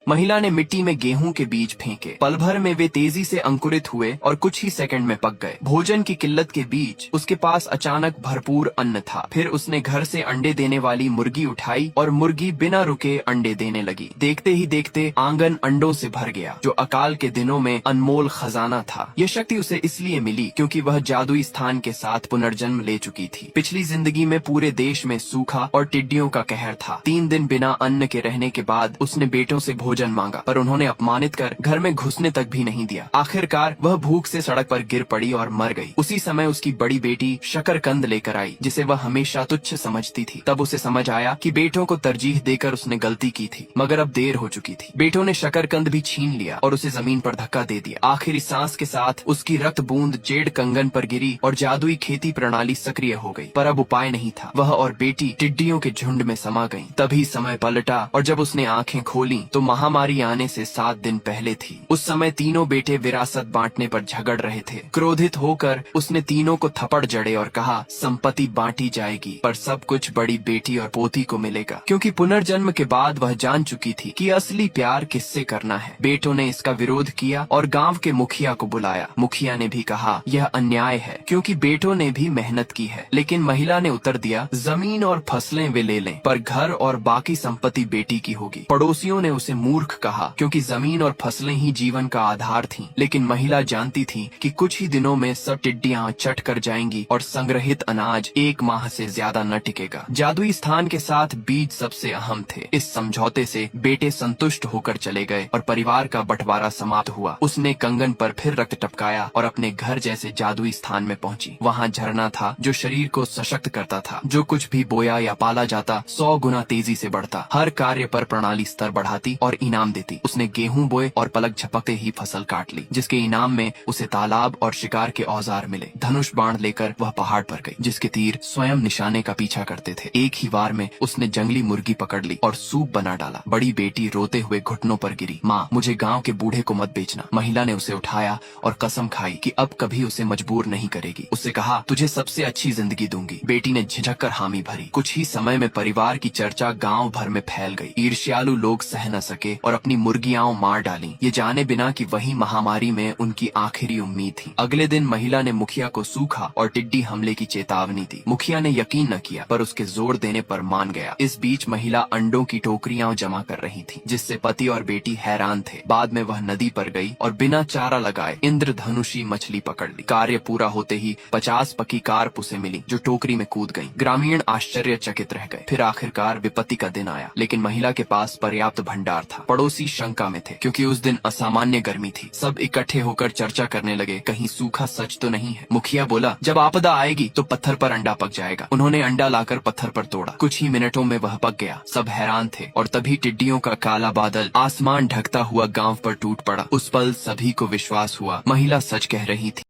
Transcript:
महिला ने मिट्टी में गेहूं के बीज फेंके। पल भर में वे तेजी से अंकुरित हुए और कुछ ही सेकंड में पक गए। भोजन की किल्लत के बीच उसके पास अचानक भरपूर अन्न था। फिर उसने घर से अंडे देने वाली मुर्गी उठाई और मुर्गी बिना रुके अंडे देने लगी। देखते ही देखते आंगन अंडों से भर गया, जो अकाल के दिनों में अनमोल खजाना था। यह शक्ति उसे इसलिए मिली क्योंकि वह जादुई स्थान के साथ पुनर्जन्म ले चुकी थी। पिछली जिंदगी में पूरे देश में सूखा और टिड्डियों का कहर था। 3 दिन बिना अन्न के रहने के बाद उसने बेटों से भोजन मांगा, पर उन्होंने अपमानित कर घर में घुसने तक भी नहीं दिया। आखिरकार वह भूख से सड़क पर गिर पड़ी और मर गई। उसी समय उसकी बड़ी बेटी शकरकंद लेकर आई, जिसे वह हमेशा तुच्छ समझती थी। तब उसे समझ आया कि बेटों को तरजीह देकर उसने गलती की थी, मगर अब देर हो चुकी थी। बेटों ने शकरकंद भी छीन लिया और उसे जमीन पर धक्का दे दिया। आखिरी सांस के साथ उसकी रक्त बूंद जेड कंगन पर गिरी और जादुई खेती प्रणाली सक्रिय हो गई। पर अब उपाय नहीं था। वह और बेटी टिड्डियों के झुंड में समा गईं। तभी समय पलटा और जब उसने आंखें खोली तो महामारी आने से 7 दिन पहले थी। उस समय तीनों बेटे विरासत बांटने पर झगड़ रहे थे। क्रोधित होकर उसने तीनों को थप्पड़ जड़े और कहा, संपत्ति बांटी जाएगी, पर सब कुछ बड़ी बेटी और पोती को मिलेगा। क्योंकि पुनर्जन्म के बाद वह जान चुकी थी कि असली प्यार किससे करना है। बेटों ने इसका विरोध किया और गांव के मुखिया को बुलाया। मुखिया ने भी कहा, यह अन्याय है क्योंकि बेटों ने भी मेहनत की है। लेकिन महिला ने उत्तर दिया, जमीन और फसलें वे ले लें, पर घर और बाकी संपत्ति बेटी की होगी। पड़ोसियों ने उसे मूर्ख कहा क्योंकि जमीन और फसलें ही जीवन का आधार थीं। लेकिन महिला जानती थी कि कुछ ही दिनों में सब टिड्डियां चट कर जाएंगी और संग्रहित अनाज 1 माह से ज्यादा न टिकेगा। जादुई स्थान के साथ बीज सबसे अहम थे। इस समझौते से बेटे संतुष्ट होकर चले गए और परिवार का बंटवारा समाप्त हुआ। उसने कंगन पर फिर रक्त टपकाया और अपने घर जैसे जादुई स्थान में पहुंची। वहाँ झरना था जो शरीर को सशक्त करता था। जो कुछ भी बोया या पाला जाता 100 गुना तेजी से बढ़ता। हर कार्य पर प्रणाली स्तर बढ़ाती और इनाम देती। उसने गेहूं बोए और पलक झपकते ही फसल काट ली, जिसके इनाम में उसे तालाब और शिकार के औजार मिले। धनुष बाण लेकर वह पहाड़ पर गई, जिसके तीर स्वयं निशाने का पीछा करते थे। एक ही वार में उसने जंगली मुर्गी पकड़ ली और सूप बना डाला। बड़ी बेटी रोते हुए घुटनों पर गिरी, माँ मुझे गांव के बूढ़े को मत बेचना। महिला ने उसे उठाया और कसम खाई कि अब कभी उसे मजबूर नहीं करेगी। उससे कहा, तुझे सबसे अच्छी जिंदगी दूंगी। बेटी ने झिझक कर हामी भरी। कुछ ही समय में परिवार की चर्चा गांव भर में फैल गई। ईर्ष्यालु लोग सह न सके और अपनी मुर्गियां मार डाली, ये जाने बिना कि वही महामारी में उनकी आखिरी उम्मीद थी। अगले दिन महिला ने मुखिया को सूखा और टिड्डी हमले की चेतावनी दी। मुखिया ने यकीन न किया, पर उसके जोर देने पर मान गया। इस बीच महिला अंडों की टोकरियां जमा कर रही थी, जिससे पति और बेटी हैरान थे। बाद में वह नदी पर गई और बिना चारा लगाए इंद्रधनुषी मछली पकड़ ली। कार्य पूरा होते ही 50 पकी कार्प उसे मिली, जो टोकरी में कूद गईं। ग्रामीण आश्चर्यचकित रह गए। फिर आखिरकार विपत्ति का दिन आया, लेकिन महिला के पास पर्याप्त भंडार था। पड़ोसी शंका में थे क्योंकि उस दिन असामान्य गर्मी थी। सब इकट्ठे होकर चर्चा करने लगे, कहीं सूखा सच तो नहीं है। मुखिया बोला, जब आपदा आएगी तो पत्थर पर अंडा पक जाएगा। उन्होंने अंडा लाकर पत्थर पर तोड़ा। कुछ ही मिनटों में वह पक गया। सब हैरान थे और तभी टिड्डियों का काला बादल आसमान ढकता हुआ गांव पर टूट पड़ा। उस पल सभी को विश्वास हुआ, महिला सच कह रही थी।